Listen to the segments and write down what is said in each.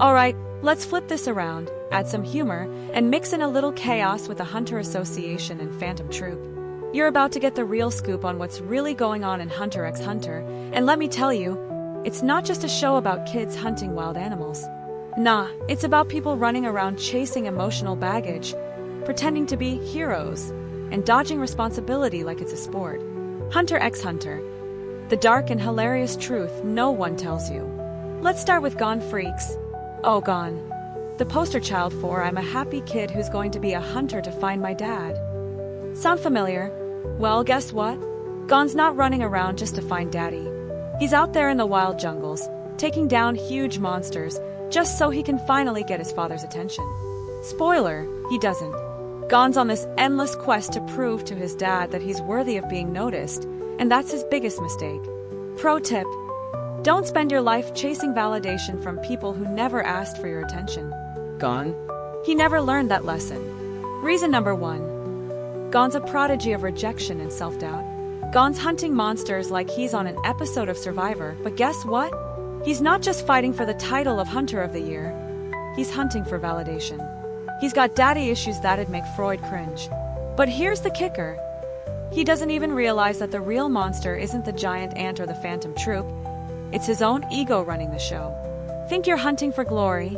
Alright, let's flip this around, add some humor, and mix in a little chaos with the Hunter Association and Phantom Troop. You're about to get the real scoop on what's really going on in Hunter x Hunter, and let me tell you, it's not just a show about kids hunting wild animals. Nah, it's about people running around chasing emotional baggage, pretending to be heroes, and dodging responsibility like it's a sport. Hunter x Hunter. The dark and hilarious truth no one tells you. Let's start with Gon Freecss. Oh, Gon. The poster child for I'm a happy kid who's going to be a hunter to find my dad. Sound familiar? Well, guess what? Gon's not running around just to find daddy. He's out there in the wild jungles, taking down huge monsters, just so he can finally get his father's attention. Spoiler, he doesn't. Gon's on this endless quest to prove to his dad that he's worthy of being noticed, and that's his biggest mistake. Pro tip: don't spend your life chasing validation from people who never asked for your attention. Gon? He never learned that lesson. Reason number 1. Gon's a prodigy of rejection and self-doubt. Gon's hunting monsters like he's on an episode of Survivor, but guess what? He's not just fighting for the title of Hunter of the Year. He's hunting for validation. He's got daddy issues that'd make Freud cringe. But here's the kicker. He doesn't even realize that the real monster isn't the giant ant or the phantom troop. It's his own ego running the show. Think you're hunting for glory?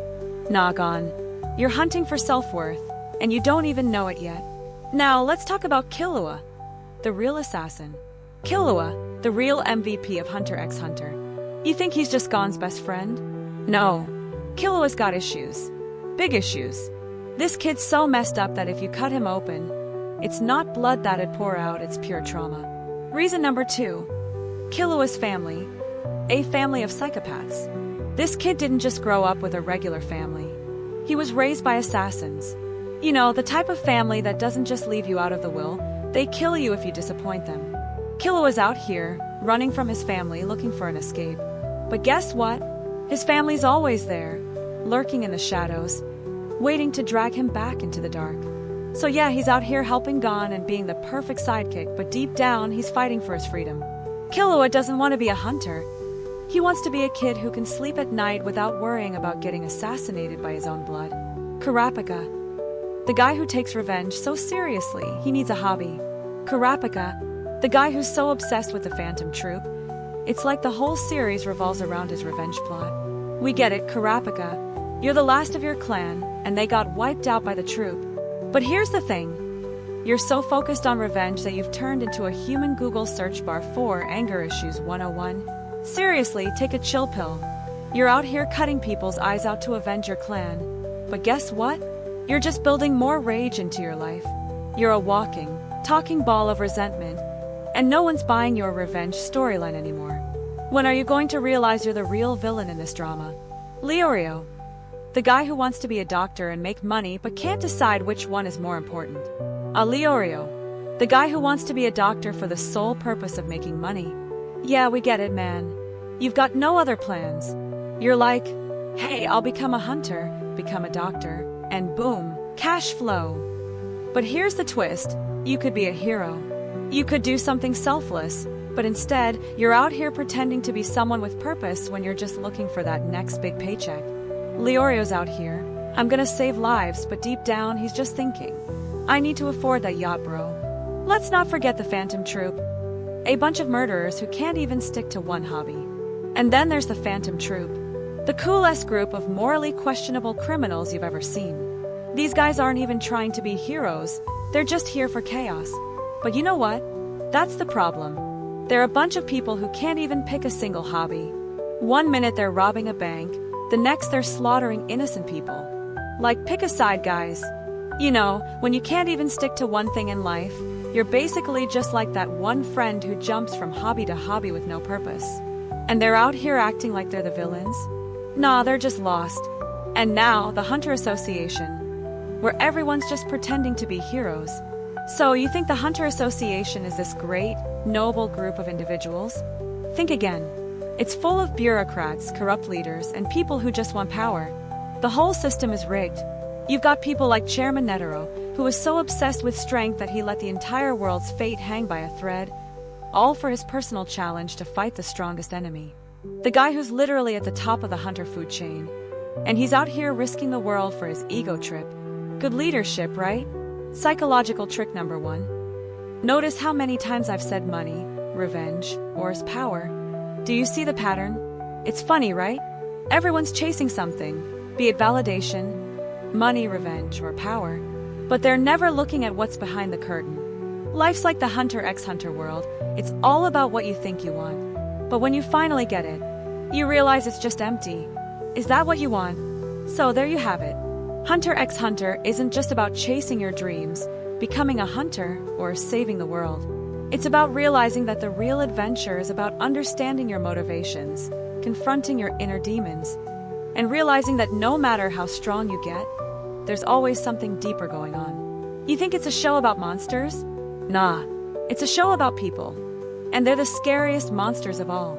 Nah, Gon. You're hunting for self-worth, and you don't even know it yet. Now, let's talk about Killua, the real assassin. Killua, the real MVP of Hunter x Hunter. You think he's just Gon's best friend? No. Killua's got issues. Big issues. This kid's so messed up that if you cut him open, it's not blood that'd pour out, it's pure trauma. Reason number 2. Killua's family. A family of psychopaths. This kid didn't just grow up with a regular family. He was raised by assassins. You know, the type of family that doesn't just leave you out of the will, they kill you if you disappoint them. Killua's out here, running from his family, looking for an escape. But guess what? His family's always there, lurking in the shadows, waiting to drag him back into the dark. So yeah, he's out here helping Gon and being the perfect sidekick, but deep down, he's fighting for his freedom. Killua doesn't want to be a hunter. He wants to be a kid who can sleep at night without worrying about getting assassinated by his own blood. Kurapika. The guy who takes revenge so seriously, he needs a hobby. Kurapika. The guy who's so obsessed with the Phantom Troop. It's like the whole series revolves around his revenge plot. We get it, Kurapika. You're the last of your clan, and they got wiped out by the troop. But here's the thing. You're so focused on revenge that you've turned into a human Google search bar for Anger Issues 101. Seriously, take a chill pill. You're out here cutting people's eyes out to avenge your clan. But guess what? You're just building more rage into your life. You're a walking, talking ball of resentment, and no one's buying your revenge storyline anymore. When are you going to realize you're the real villain in this drama? Leorio. The guy who wants to be a doctor and make money but can't decide which one is more important. Leorio. The guy who wants to be a doctor for the sole purpose of making money. Yeah, we get it, man. You've got no other plans. You're like, hey, I'll become a hunter, become a doctor, and boom, cash flow. But here's the twist. You could be a hero. You could do something selfless, but instead, you're out here pretending to be someone with purpose when you're just looking for that next big paycheck. Leorio's out here. I'm gonna save lives, but deep down, he's just thinking, I need to afford that yacht, bro. Let's not forget the Phantom Troop. A bunch of murderers who can't even stick to one hobby. And then there's the Phantom Troop. The coolest group of morally questionable criminals you've ever seen. These guys aren't even trying to be heroes, they're just here for chaos. But you know what? That's the problem. They're a bunch of people who can't even pick a single hobby. One minute they're robbing a bank, the next they're slaughtering innocent people. Like, pick a side, guys. You know, when you can't even stick to one thing in life, you're basically just like that one friend who jumps from hobby to hobby with no purpose. And they're out here acting like they're the villains? Nah, they're just lost. And now, the Hunter Association, where everyone's just pretending to be heroes. So, you think the Hunter Association is this great, noble group of individuals? Think again. It's full of bureaucrats, corrupt leaders, and people who just want power. The whole system is rigged. You've got people like Chairman Netero, who was so obsessed with strength that he let the entire world's fate hang by a thread, all for his personal challenge to fight the strongest enemy. The guy who's literally at the top of the hunter food chain. And he's out here risking the world for his ego trip. Good leadership, right? Psychological trick number 1. Notice how many times I've said money, revenge, or his power. Do you see the pattern? It's funny, right? Everyone's chasing something, be it validation, money, revenge, or power. But they're never looking at what's behind the curtain. Life's like the Hunter x Hunter world. It's all about what you think you want. But when you finally get it, you realize it's just empty. Is that what you want? So there you have it. Hunter x Hunter isn't just about chasing your dreams, becoming a hunter, or saving the world. It's about realizing that the real adventure is about understanding your motivations, confronting your inner demons, and realizing that no matter how strong you get, there's always something deeper going on. You think it's a show about monsters? Nah, it's a show about people. And they're the scariest monsters of all.